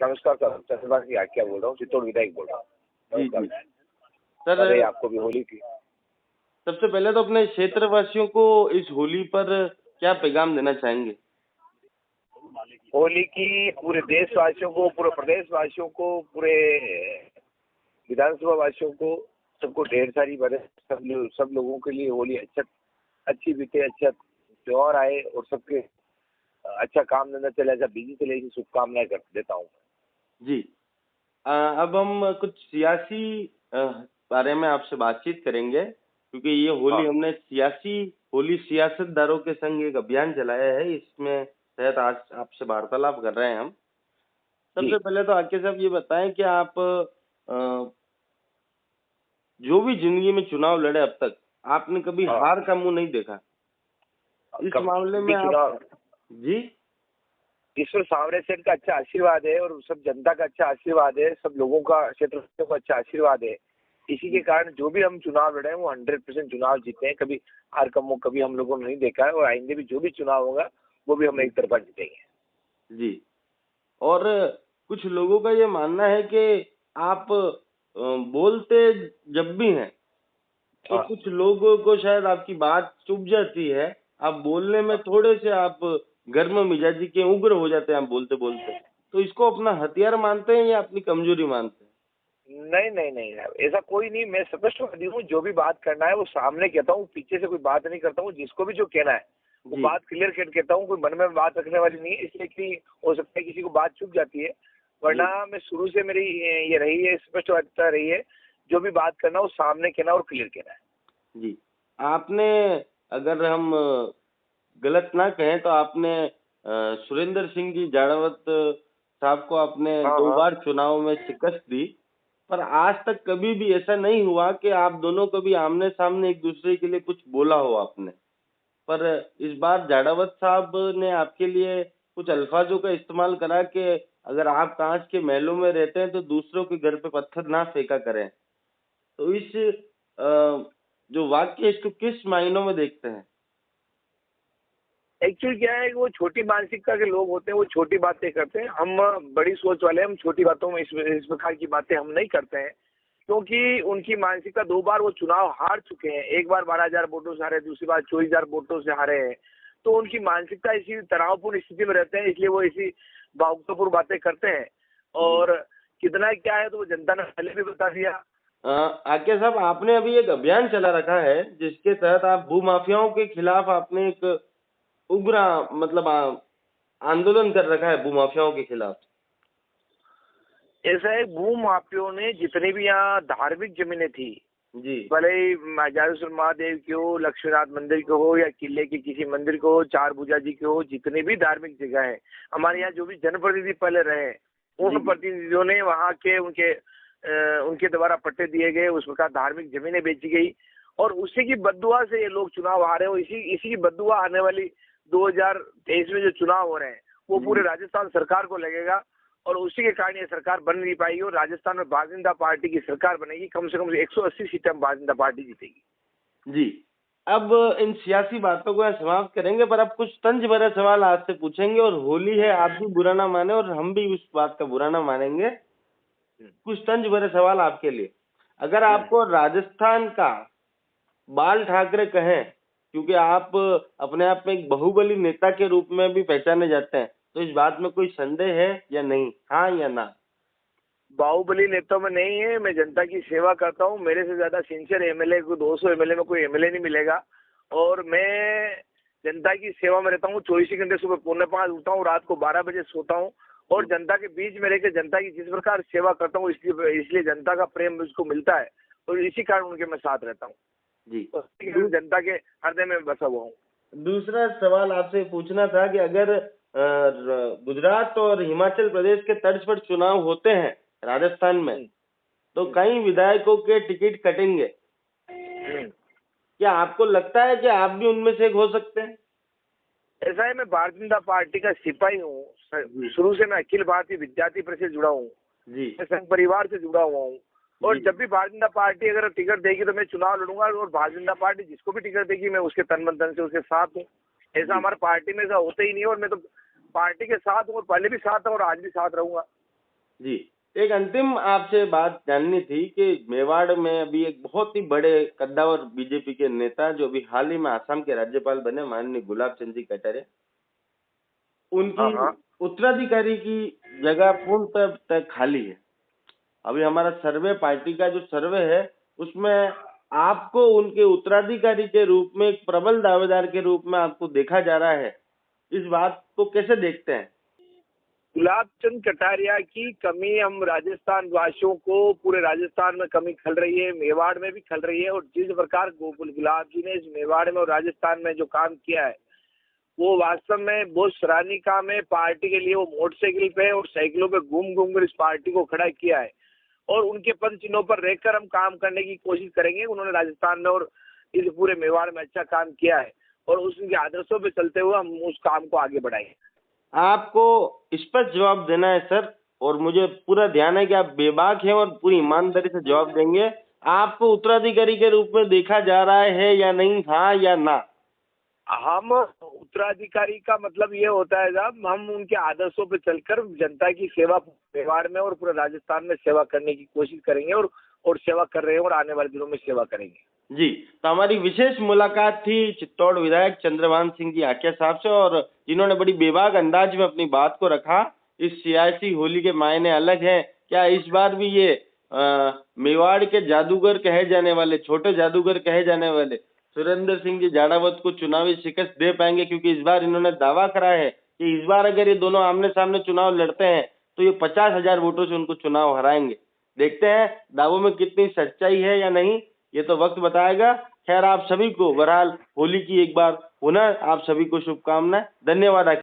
नमस्कार सर, चंद्रभान की क्या बोल रहा हूँ, चित्तौड़ विधायक बोल रहा हूँ। जी जी अरे सर, आपको भी होली की सबसे पहले तो अपने क्षेत्रवासियों को इस होली पर क्या पैगाम देना चाहेंगे? होली की पूरे देशवासियों को, पूरे प्रदेशवासियों को, पूरे विधानसभा वासियों को, सबको ढेर सारी बरस, सब लोगों के लिए होली अच्छी बीते, अच्छा त्योहार आए और सबके अच्छा काम धंधा चले, अच्छा बिजली चले, ऐसी शुभकामनाएं कर देता हूँ। जी। अब हम कुछ सियासी बारे में आपसे बातचीत करेंगे, क्योंकि ये होली हाँ हमने होली सियासतदारों के संग एक अभियान चलाया है, इसमें तहत आज आपसे वार्तालाप कर रहे हैं हम। जी। सबसे पहले तो आके साहब ये बताएं कि आप जो भी जिंदगी में चुनाव लड़े अब तक, आपने कभी हाँ हार का मुंह नहीं देखा। इस मामले भी में आप चुनाव जी ईश्वर सावरे सेठ का अच्छा आशीर्वाद है और सब जनता का अच्छा आशीर्वाद है, सब लोगों का, क्षेत्र का अच्छा आशीर्वाद है। इसी के कारण जो भी हम चुनाव लड़े हैं वो 100% चुनाव जीते हैं। कभी हार का मुंह कभी हम लोगों ने नहीं देखा है और आइंदे भी जो भी चुनाव होगा वो भी हम एक तरफा जीतेंगे। जी। और कुछ लोगों का ये मानना है कि आप बोलते जब भी हैं, तो हाँ कुछ लोगों को शायद आपकी बात चुभ जाती है। आप बोलने में थोड़े से आप गर्म मिजाजी के उग्र हो जाते हैं आप बोलते बोलते। तो इसको अपना हथियार मानते हैं या अपनी कमजोरी मानते हैं? नहीं नहीं नहीं, ऐसा कोई नहीं। मैं स्पष्टवादी हूँ, जो भी बात करना है वो सामने कहता हूँ, पीछे से कोई बात नहीं करता हूँ। जिसको भी जो कहना है वो जी बात क्लियर कट कहता हूँ, कोई मन में बात रखने वाली नहीं है। इसलिए कि हो सकता है किसी को बात चुप जाती है, जी वरना मैं शुरू से मेरी ये रही है, स्पष्टवादिता रही है। जो भी बात करना है वो सामने कहना और क्लियर कहना है। जी। आपने, अगर हम गलत ना कहें तो आपने सुरेंद्र सिंह जी जाड़ावत साहब को आपने हाँ 2 हाँ। बार चुनाव में शिकस्त दी, पर आज तक कभी भी ऐसा नहीं हुआ कि आप दोनों कभी आमने-सामने एक दूसरे के लिए कुछ बोला हो आपने। पर इस बार जाड़ावत साहब ने आपके लिए कुछ अल्फाजों का इस्तेमाल करा कि अगर आप कांच के महलों में रहते हैं तो दूसरों के घर पे पत्थर ना फेंका करें। तो इस जो वाक्य है, इसको किस मायनों में देखते हैं? एक्चुअली क्या है कि वो छोटी मानसिकता के लोग होते हैं, वो छोटी बातें करते हैं। हम बड़ी सोच वाले हैं, हम छोटी बातों में इस प्रकार की बातें हम नहीं करते हैं, क्योंकि उनकी मानसिकता 2 बार वो चुनाव हार चुके हैं। एक बार 12,000 वोटों से हारे, दूसरी बार 24,000 वोटों से हारे हैं। तो उनकी मानसिकता इसी तनावपूर्ण स्थिति में रहते हैं, इसलिए वो ऐसी भावुकतापूर्ण बातें करते हैं। जी। और कितना क्या है तो वो जनता ने पहले भी बता दिया। आज्ञा साहब, आपने अभी एक अभियान चला रखा है जिसके तहत आप भूमाफियाओं के खिलाफ आपने एक उग्र मतलब आंदोलन कर रखा है भूमाफियाओं के खिलाफ। ऐसा है, भूमाफियाओं ने जितनी भी यहाँ धार्मिक जमीनें थी, जी भले ही जागेश्वर महादेव की हो, लक्ष्मीनाथ मंदिर को हो, या किले के किसी मंदिर को हो, चार भुजा जी के हो, जितनी भी धार्मिक जगह है, हमारे यहाँ जो भी जनप्रतिनिधि पहले रहे हैं, जी उन प्रतिनिधियों ने वहाँ के उनके द्वारा पट्टे दिए गए, उस प्रकार धार्मिक जमीनें बेची गई और उसी की बददुआ से ये लोग चुनाव हारे हो। इसी की बददुआ आने वाली 2023 में जो चुनाव हो रहे हैं वो पूरे जी राजस्थान सरकार को लगेगा और उसी के कारण ये सरकार बन नहीं पाएगी और राजस्थान में भारतीय जनता पार्टी की सरकार बनेगी। कम से कम 180 सीटें भारतीय जनता पार्टी जीतेगी। जी। अब इन सियासी बातों को यहाँ समाप्त करेंगे, पर अब कुछ तंज भरे सवाल आज से पूछेंगे। और होली है, आप भी बुरा ना माने और हम भी उस बात का बुरा ना मानेंगे। कुछ तंज भरे सवाल आपके लिए। अगर आपको राजस्थान का बाल ठाकरे कहें, क्योंकि आप अपने आप में एक बाहुबली नेता के रूप में भी पहचाने जाते हैं, तो इस बात में कोई संदेह है या नहीं, हाँ या ना? बाहुबली नेता में नहीं है, मैं जनता की सेवा करता हूँ। मेरे से ज्यादा सिंसियर एमएलए को 200 एमएलए में कोई एमएलए नहीं मिलेगा और मैं जनता की सेवा में रहता हूँ। 24 घंटे सुबह 4:45 उठता हूँ, रात को 12 बजे सोता हूँ और जनता के बीच में रहकर जनता की जिस प्रकार सेवा करता हूँ इसलिए जनता का प्रेम मुझको मिलता है और इसी कारण उनके मैं साथ रहता हूँ जी। और जनता के हृदय में बसा हुआ हूँ। दूसरा सवाल आपसे पूछना था कि अगर गुजरात और हिमाचल प्रदेश के तर्ज पर चुनाव होते हैं राजस्थान में, तो कई विधायकों के टिकट कटेंगे। क्या आपको लगता है कि आप भी उनमें से एक हो सकते हैं? ऐसा है, मैं भारतीय जनता पार्टी का सिपाही हूँ। शुरू से मैं अखिल भारतीय विद्यार्थी परिषद से जुड़ा हूँ, जी मैं संघ परिवार से जुड़ा हुआ हूँ और जब भी भारतीय जनता पार्टी अगर टिकट देगी तो मैं चुनाव लड़ूंगा और भारतीय जनता पार्टी जिसको भी टिकट देगी मैं उसके तन मन धन से उसके साथ हूँ। ऐसा हमारे पार्टी में ऐसा होता ही नहीं है और मैं तो पार्टी के साथ हूँ और पहले भी साथ हूँ और आज भी साथ रहूंगा। जी, एक अंतिम आपसे बात जाननी थी कि मेवाड़ में अभी एक बहुत ही बड़े कद्दावर बीजेपी के नेता जो अभी हाल ही में आसाम के राज्यपाल बने माननीय गुलाब चंद जी कटारिया, हाँ उनकी हाँ। उत्तराधिकारी की जगह पूर्णतः तक खाली है। अभी हमारा सर्वे पार्टी का जो सर्वे है उसमें आपको उनके उत्तराधिकारी के रूप में एक प्रबल दावेदार के रूप में आपको देखा जा रहा है। इस बात को कैसे देखते हैं? गुलाब चंद कटारिया की कमी हम राजस्थान वासियों को पूरे राजस्थान में कमी खल रही है, मेवाड़ में भी खल रही है। और जिस प्रकार गुलाब जी ने इस मेवाड़ में और राजस्थान में जो काम किया है वो वास्तव में बहुत सराहनीय काम है। पार्टी के लिए वो मोटरसाइकिल पे और साइकिलों पे घूम घूम कर इस पार्टी को खड़ा किया है और उनके पद चिन्हों पर रहकर हम काम करने की कोशिश करेंगे। उन्होंने राजस्थान में और इस पूरे मेवाड़ में अच्छा काम किया है और उनके आदर्शों पे चलते हुए हम उस काम को आगे बढ़ाएंगे। आपको स्पष्ट जवाब देना है सर, और मुझे पूरा ध्यान है कि आप बेबाक हैं और पूरी ईमानदारी से जवाब देंगे। आपको उत्तराधिकारी के रूप में देखा जा रहा है या नहीं, हाँ या ना? हम उत्तराधिकारी का मतलब ये होता है साहब, हम उनके आदर्शों पे चलकर जनता की सेवा मेवाड़ में और पूरे राजस्थान में सेवा करने की कोशिश करेंगे और सेवा कर रहे हैं और आने वाले दिनों में सेवा करेंगे। जी, तो हमारी विशेष मुलाकात थी चित्तौड़ विधायक चंद्रभान सिंह जी आकिया साहब से, और जिन्होंने बड़ी बेबाक अंदाज में अपनी बात को रखा। इस सियासी होली के मायने अलग हैं। क्या इस बार भी ये मेवाड़ के जादूगर कहे जाने वाले, छोटे जादूगर कहे जाने वाले सुरेंद्र सिंह जी जाड़ावत को चुनावी शिकस्त दे पाएंगे? क्योंकि इस बार इन्होंने दावा करा है कि इस बार अगर ये दोनों आमने सामने चुनाव लड़ते हैं तो ये 50,000 वोटों से उनको चुनाव हराएंगे। देखते हैं दावों में कितनी सच्चाई है या नहीं, ये तो वक्त बताएगा। खैर, आप सभी को बहरहाल होली की एक बार पुनः आप सभी को शुभकामनाएं। धन्यवाद।